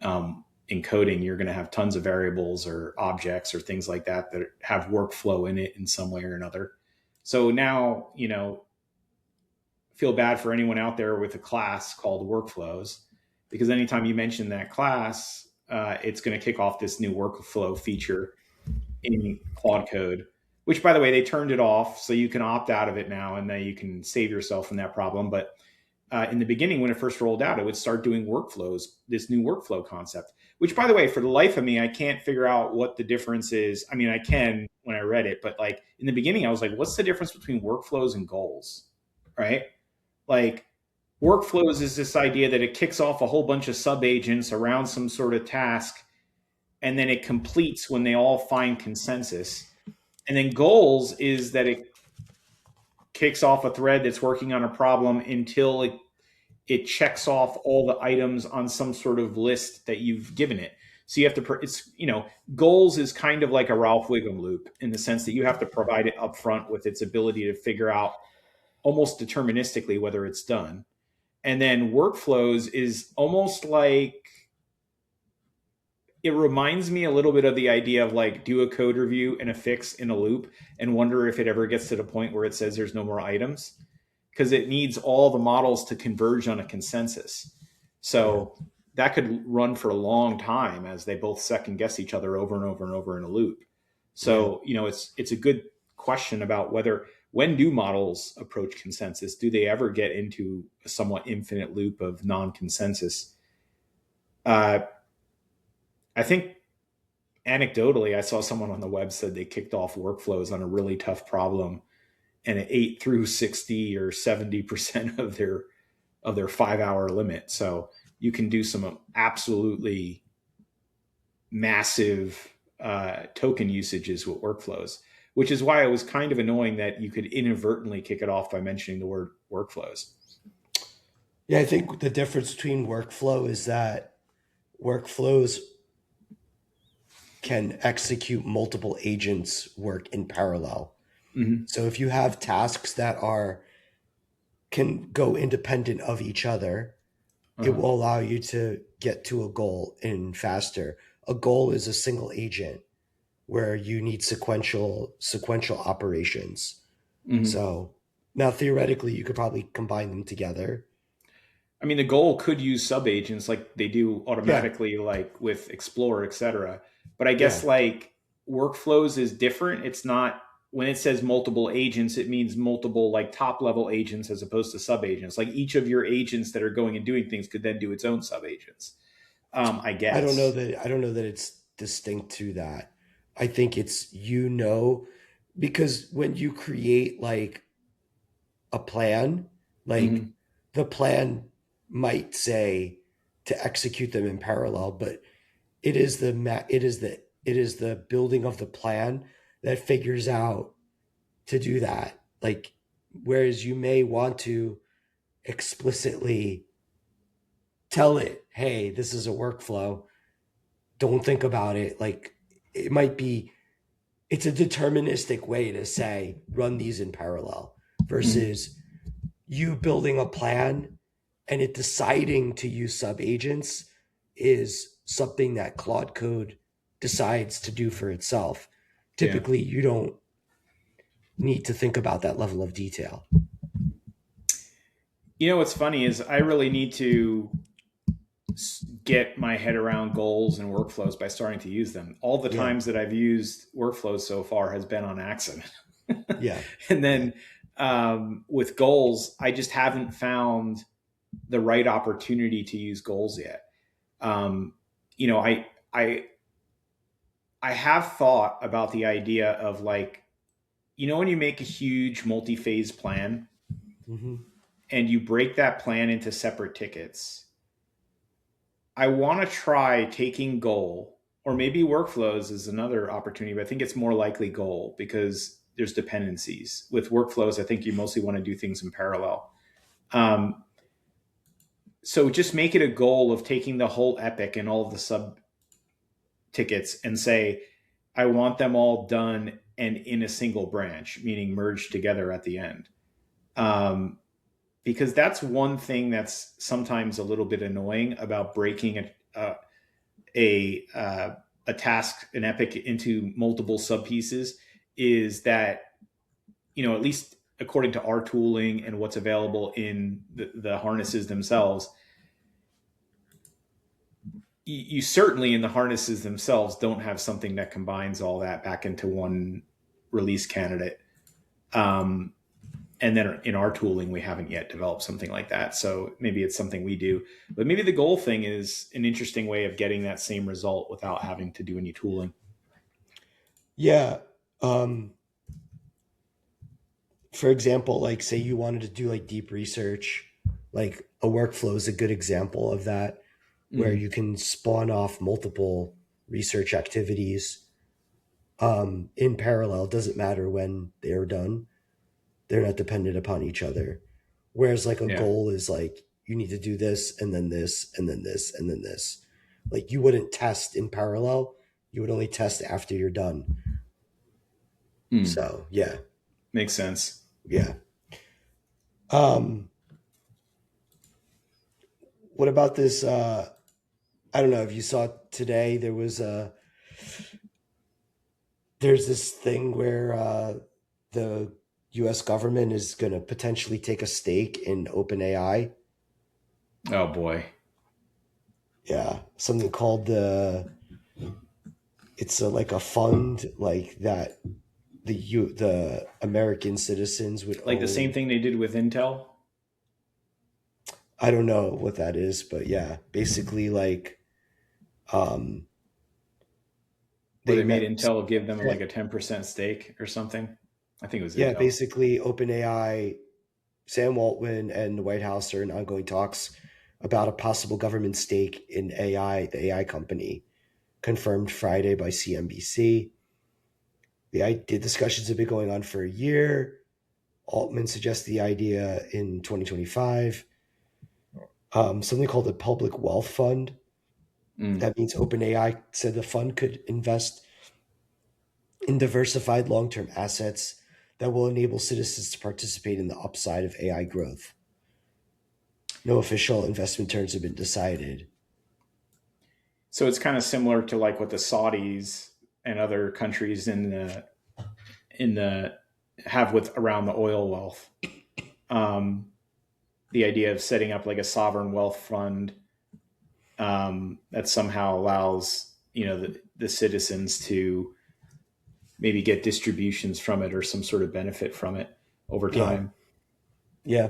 In coding, you're going to have tons of variables or objects or things like that that have workflow in it in some way or another. So now, feel bad for anyone out there with a class called workflows, because anytime you mention that class, it's going to kick off this new workflow feature in Claude Code, which, by the way, they turned it off, so you can opt out of it now, and then you can save yourself from that problem. But in the beginning, when it first rolled out, it would start doing workflows, this new workflow concept, which, by the way, for the life of me, I can't figure out what the difference is. I mean, I can when I read it, but like in the beginning, I was like, what's the difference between workflows and goals, right? Like workflows is this idea that it kicks off a whole bunch of sub-agents around some sort of task, and then it completes when they all find consensus. And then goals is that it kicks off a thread that's working on a problem until it checks off all the items on some sort of list that you've given it. So you have to, it's, goals is kind of like a Ralph Wiggum loop in the sense that you have to provide it upfront with its ability to figure out almost deterministically whether it's done. And then workflows is almost like, it reminds me a little bit of the idea of like do a code review and a fix in a loop and wonder if it ever gets to the point where it says there's no more items, because it needs all the models to converge on a consensus. So that could run for a long time as they both second guess each other over and over and over in a loop. So, it's a good question about when do models approach consensus? Do they ever get into a somewhat infinite loop of non-consensus? I think anecdotally, I saw someone on the web said they kicked off workflows on a really tough problem, and it ate through 60 or 70% of their 5-hour limit. So you can do some absolutely massive token usages with workflows, which is why it was kind of annoying that you could inadvertently kick it off by mentioning the word workflows. Yeah, I think the difference between workflow is that workflows can execute multiple agents work in parallel. Mm-hmm. So if you have tasks that can go independent of each other, it will allow you to get to a goal in faster. A goal is a single agent where you need sequential operations. Mm-hmm. So now theoretically you could probably combine them together. I mean, the goal could use sub-agents like they do automatically, like with Explorer, et cetera. But I guess like workflows is different. It's not, when it says multiple agents, it means multiple like top level agents as opposed to sub-agents. Like each of your agents that are going and doing things could then do its own sub-agents. I guess. I don't know that it's distinct to that. I think it's, because when you create like a plan, like the plan might say to execute them in parallel, but it is the building of the plan that figures out to do that. Like, whereas you may want to explicitly tell it, hey, this is a workflow, don't think about it. Like, it's a deterministic way to say run these in parallel versus you building a plan and it deciding to use sub-agents is something that Claude Code decides to do for itself. Typically, you don't need to think about that level of detail. What's funny is I really need to get my head around goals and workflows by starting to use them. All the times that I've used workflows so far has been on accident. And then with goals, I just haven't found the right opportunity to use goals yet. I have thought about the idea of like, when you make a huge multi-phase plan and you break that plan into separate tickets, I want to try taking goal, or maybe workflows is another opportunity, but I think it's more likely goal because there's dependencies. With workflows, I think you mostly want to do things in parallel. So just make it a goal of taking the whole epic and all of the sub tickets and say, I want them all done and in a single branch, meaning merged together at the end. Because that's one thing that's sometimes a little bit annoying about breaking a, a task, an epic, into multiple sub pieces, is that, at least according to our tooling and what's available in the harnesses themselves, you certainly in the harnesses themselves don't have something that combines all that back into one release candidate. And then in our tooling, we haven't yet developed something like that. So maybe it's something we do, but maybe the goal thing is an interesting way of getting that same result without having to do any tooling. Yeah. For example, like say you wanted to do like deep research, like a workflow is a good example of that, where Mm. you can spawn off multiple research activities in parallel. Doesn't matter when they're done, they're not dependent upon each other. Whereas like a Yeah. goal is like you need to do this and then this and then this and then this. Like you wouldn't test in parallel, you would only test after you're done. Mm. So yeah, Makes sense. yeah. Um, what about this? I don't know if you saw today. There's this thing where the U.S. government is going to potentially take a stake in OpenAI. Oh boy. Yeah, something called it's like a fund like that the American citizens would Like the same own. thing they did with Intel, I don't know what that is, but yeah, basically like um, where they they made met. Intel give them like a 10% stake or something. I think it was Yeah, Intel. basically OpenAI, Sam Altman, and the White House are in ongoing talks about a possible government stake in AI, the AI company, confirmed Friday by CNBC. The discussions have been going on for a year. Altman suggested the idea in 2025. Something called the Public Wealth Fund. Mm. That means OpenAI said the fund could invest in diversified long term assets that will enable citizens to participate in the upside of AI growth. No official investment terms have been decided. So it's kind of similar to like what the Saudis and other countries in the have with around the oil wealth. Um, the idea of setting up like a sovereign wealth fund that somehow allows the citizens to maybe get distributions from it or some sort of benefit from it over Yeah, time. yeah.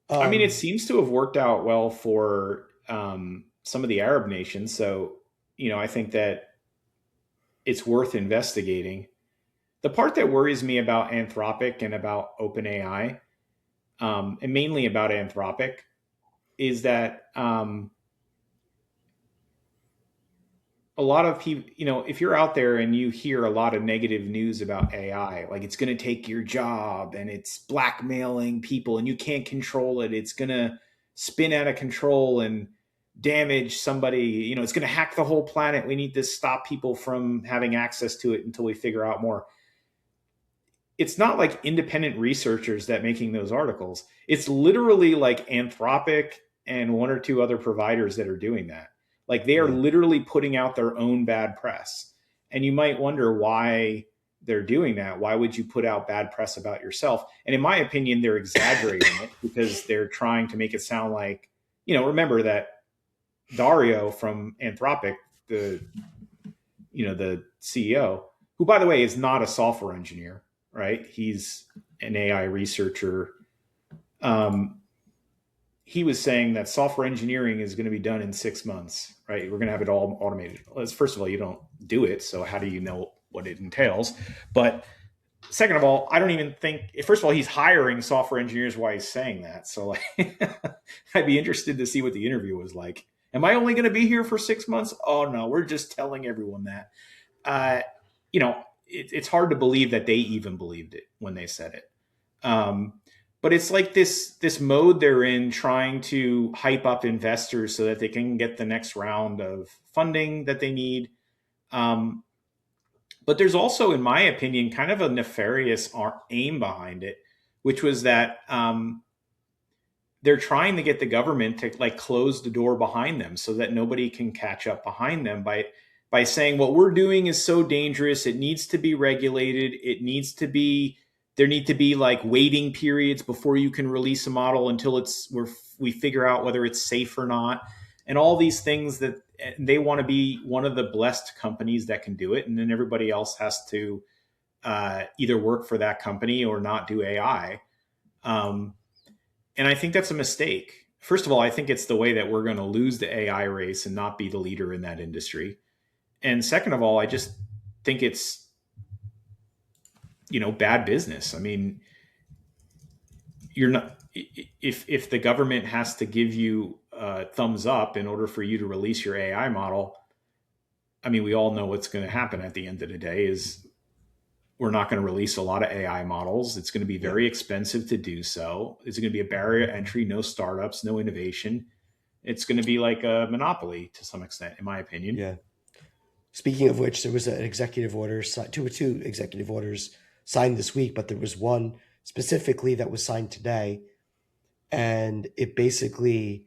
I mean, it Um, seems to have worked out well for some of the Arab nations. So, I think that it's worth investigating. The part that worries me about Anthropic and about OpenAI, and mainly about Anthropic, is that a lot of people, if you're out there and you hear a lot of negative news about AI, like it's going to take your job and it's blackmailing people and you can't control it, it's going to spin out of control and damage somebody, it's going to hack the whole planet. We need to stop people from having access to it until we figure out more. It's not like independent researchers that making those articles. It's literally like Anthropic and one or two other providers that are doing that. Like they are yeah, literally putting out their own bad press. And you might wonder why they're doing that. Why would you put out bad press about yourself? And in my opinion, they're exaggerating it because they're trying to make it sound like, remember that Dario from Anthropic, the CEO, who by the way is not a software engineer, right? He's an AI researcher. Um, he was saying that software engineering is going to be done in 6 months, right? We're going to have it all automated. Well, first of all, you don't do it, so how do you know what it entails? But second of all, I don't even think. First of all, he's hiring software engineers while he's saying that. So, like, I'd be interested to see what the interview was like. Am I only going to be here for 6 months? Oh no, we're just telling everyone that. Uh, it's hard to believe that they even believed it when they said it. But it's like this mode they're in, trying to hype up investors so that they can get the next round of funding that they need. Um, but there's also, in my opinion, kind of a nefarious aim behind it, which was that they're trying to get the government to like close the door behind them so that nobody can catch up behind them by saying what we're doing is so dangerous. It needs to be regulated. There need to be like waiting periods before you can release a model until we figure out whether it's safe or not. And all these things that they want to be one of the blessed companies that can do it. And then everybody else has to either work for that company or not do AI. And I think that's a mistake. First of all, I think it's the way that we're going to lose the AI race and not be the leader in that industry. And second of all, I just think it's, bad business. I mean, you're not, if the government has to give you a thumbs up in order for you to release your AI model, I mean, we all know what's going to happen at the end of the day is we're not going to release a lot of AI models. It's going to be very expensive to do so. It's going to be a barrier to entry, no startups, no innovation. It's going to be like a monopoly to some extent, in my opinion. Yeah. Speaking of which, there was an executive order, two executive orders signed this week, but there was one specifically that was signed today. And it basically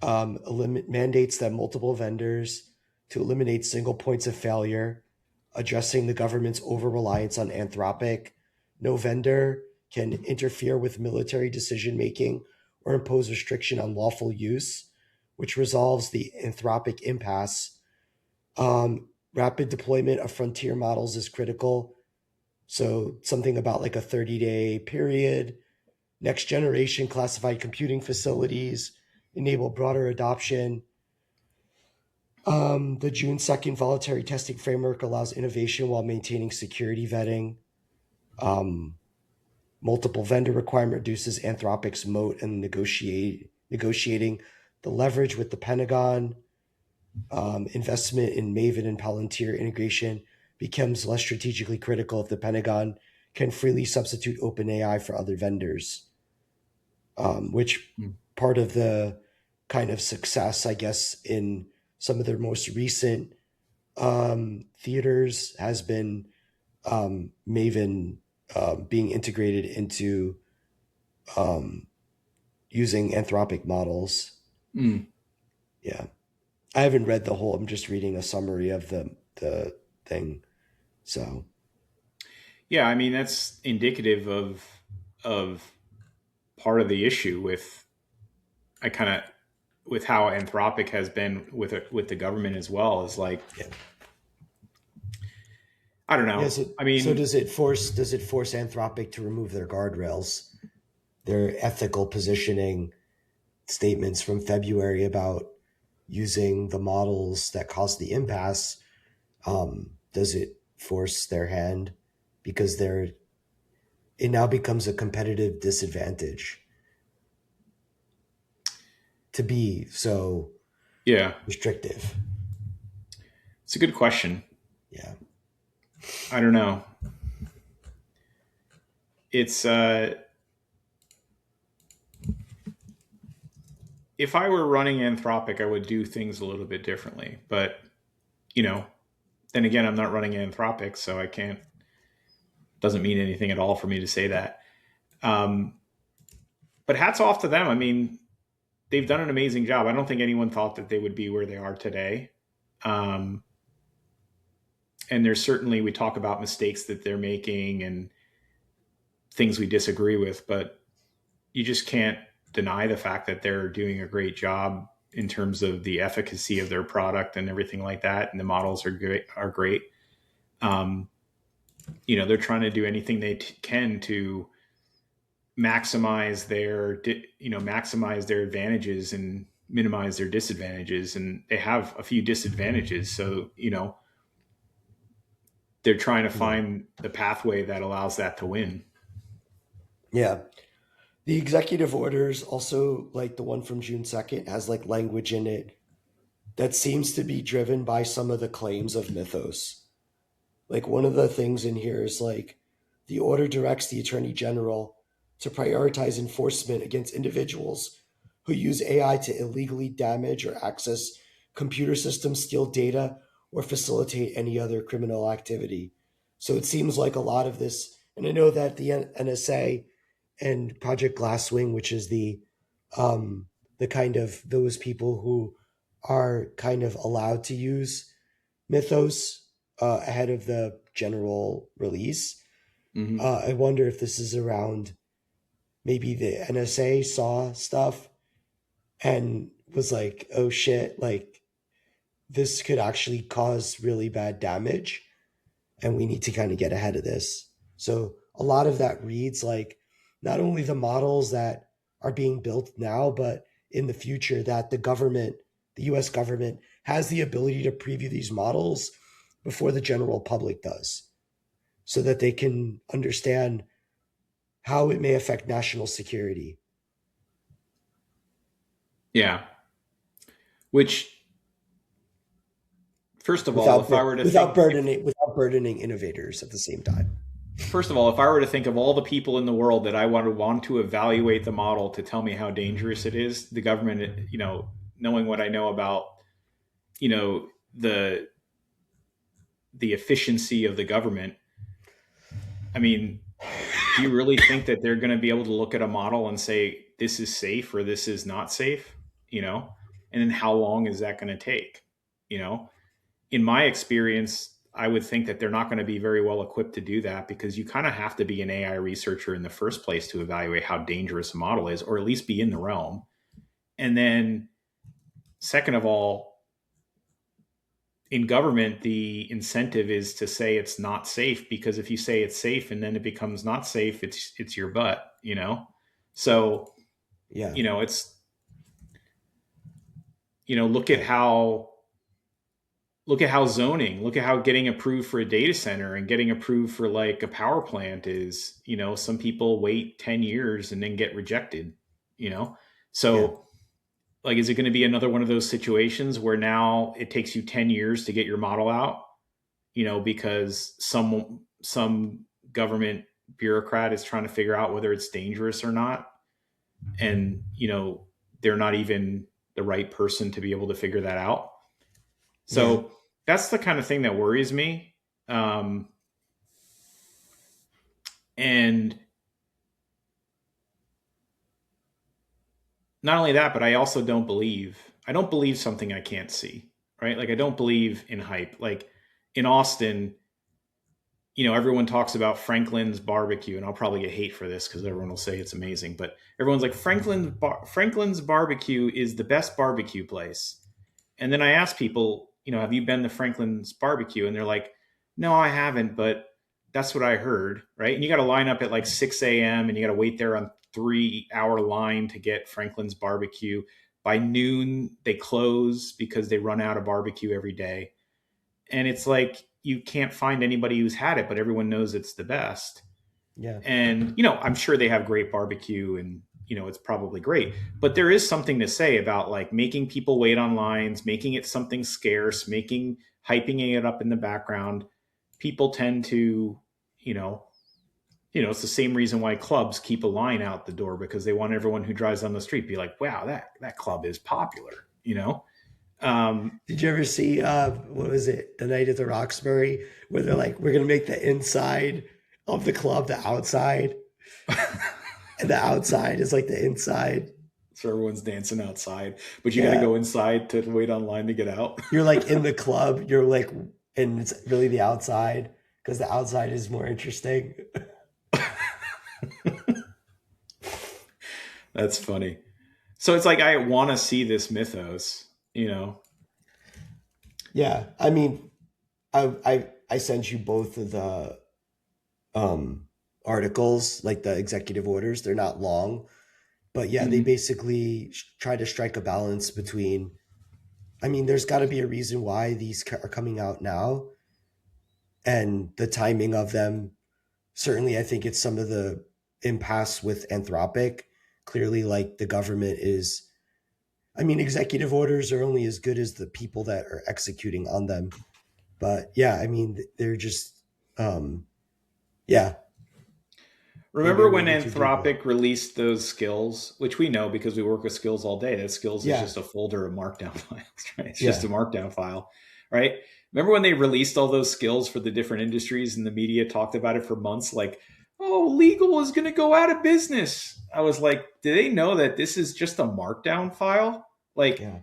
mandates that multiple vendors to eliminate single points of failure, addressing the government's over-reliance on Anthropic. No vendor can interfere with military decision-making or impose restriction on lawful use, which resolves the Anthropic impasse. Rapid deployment of frontier models is critical. So something about like a 30-day period. Next generation classified computing facilities enable broader adoption. The June 2nd voluntary testing framework allows innovation while maintaining security vetting. Multiple vendor requirement reduces Anthropic's moat and negotiating the leverage with the Pentagon. Investment in Maven and Palantir integration becomes less strategically critical if the Pentagon can freely substitute OpenAI for other vendors, which part of the kind of success, I guess, in some of their most recent theaters has been Maven being integrated into using Anthropic models. Yeah. I haven't read the whole, I'm just reading a summary of the thing. So. Yeah, I mean, that's indicative of part of the issue with how Anthropic has been with the government as well, is like, I don't know. So does it force Anthropic to remove their guardrails, their ethical positioning statements from February about using the models that caused the impasse? Does it force their hand because it now becomes a competitive disadvantage to be so restrictive? It's a good question. Yeah. I don't know. It's if I were running Anthropic, I would do things a little bit differently. But, then again, I'm not running Anthropic, so I can't, doesn't mean anything at all for me to say that. But hats off to them. I mean, they've done an amazing job. I don't think anyone thought that they would be where they are today. And there's certainly, we talk about mistakes that they're making and things we disagree with, but you just can't deny the fact that they're doing a great job in terms of the efficacy of their product and everything like that. And the models are great. They're trying to do anything they can to maximize their advantages and minimize their disadvantages. And they have a few disadvantages. So, they're trying to find the pathway that allows that to win. Yeah. The executive orders also, like the one from June 2nd, has like language in it that seems to be driven by some of the claims of Mythos. Like one of the things in here is like the order directs the Attorney General to prioritize enforcement against individuals who use AI to illegally damage or access computer systems, steal data, or facilitate any other criminal activity. So it seems like a lot of this, and I know that the NSA and Project Glasswing, which is the kind of those people who are kind of allowed to use Mythos ahead of the general release. Mm-hmm. I wonder if this is around maybe the NSA saw stuff and was like, oh shit, like this could actually cause really bad damage and we need to kind of get ahead of this. So a lot of that reads like not only the models that are being built now, but in the future that the government, the US government, has the ability to preview these models before the general public does, so that they can understand how it may affect national security. Yeah. Which, first of all, Without if I were to think, without burdening innovators at the same time. first of all, if I were to think of all the people in the world that I want to evaluate the model to tell me how dangerous it is, the government, knowing what I know about, you know, the the efficiency of the government, I mean, do you really think that they're going to be able to look at a model and say this is safe or this is not safe? You know, and then how long is that going to take? You know, in my experience, I would think that they're not going to be very well equipped to do that, because you kind of have to be an AI researcher in the first place to evaluate how dangerous a model is, or at least be in the realm. And then, second of all, in government, the incentive is to say it's not safe, because if you say it's safe and then it becomes not safe, it's your butt, you know? So, Yeah. it's, look at how zoning, look at how getting approved for a data center and getting approved for like a power plant is, some people wait 10 years and then get rejected, you know? Yeah. So, like, is it going to be another one of those situations where now it takes you 10 years to get your model out, because some government bureaucrat is trying to figure out whether it's dangerous or not, and they're not even the right person to be able to figure that out. Yeah. So that's the kind of thing that worries me. And not only that, but I also I don't believe something I can't see, right? Like, I don't believe in hype. Like, in Austin, everyone talks about Franklin's barbecue, and I'll probably get hate for this because everyone will say it's amazing, but everyone's like, Franklin's barbecue is the best barbecue place. And then I ask people, have you been to Franklin's barbecue? And they're like, no, I haven't, but that's what I heard, right? And you got to line up at like 6 a.m. and you got to wait there on 3-hour line to get Franklin's barbecue. By noon, they close because they run out of barbecue every day. And it's like, you can't find anybody who's had it, but everyone knows it's the best. Yeah. And, I'm sure they have great barbecue, and, it's probably great. But there is something to say about like making people wait on lines, making it something scarce, hyping it up in the background. People tend to, it's the same reason why clubs keep a line out the door, because they want everyone who drives down the street to be like, wow, that club is popular, Did you ever see what was it, the night at the Roxbury, where they're like, we're gonna make the inside of the club the outside, and the outside is like the inside. So everyone's dancing outside, but you got to go inside to wait online to get out. You're like in the club, you're like, and it's really the outside, because the outside is more interesting. That's funny. So it's like, I want to see this mythos, Yeah, I mean, I sent you both of the articles, like the executive orders. They're not long, but yeah, they basically try to strike a balance between. I mean, there's got to be a reason why these are coming out now, and the timing of them. Certainly, I think it's some of the impasse with Anthropic. Clearly, like the government is. I mean, executive orders are only as good as the people that are executing on them. But yeah, I mean, they're just, yeah. Remember when Anthropic released those skills, which we know because we work with skills all day, that skills is just a folder of markdown files, right? It's just a markdown file, right? Remember when they released all those skills for the different industries and the media talked about it for months? Like, oh, legal is going to go out of business. I was like, do they know that this is just a markdown file? Like, Yeah.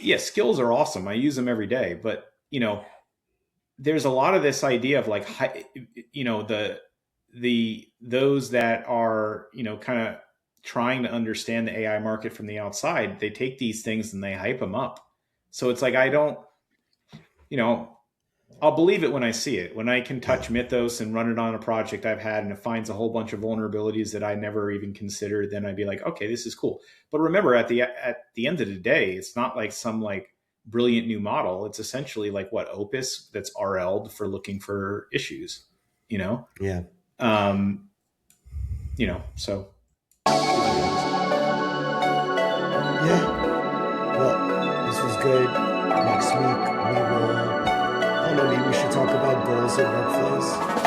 yeah, skills are awesome. I use them every day, but there's a lot of this idea of like, those that are, kind of trying to understand the AI market from the outside, they take these things and they hype them up. So it's like, I don't, you know, I'll believe it when I see it. When I can touch Yeah. Mythos and run it on a project I've had and it finds a whole bunch of vulnerabilities that I never even considered, then I'd be like, okay, this is cool. But remember, at the end of the day, it's not like some like brilliant new model. It's essentially like what Opus that's RL'd for looking for issues, you know? Yeah. Um, so it is what it is. Yeah. Well, this was good. Next week we will. I don't know. Maybe we should talk about goals and workflows.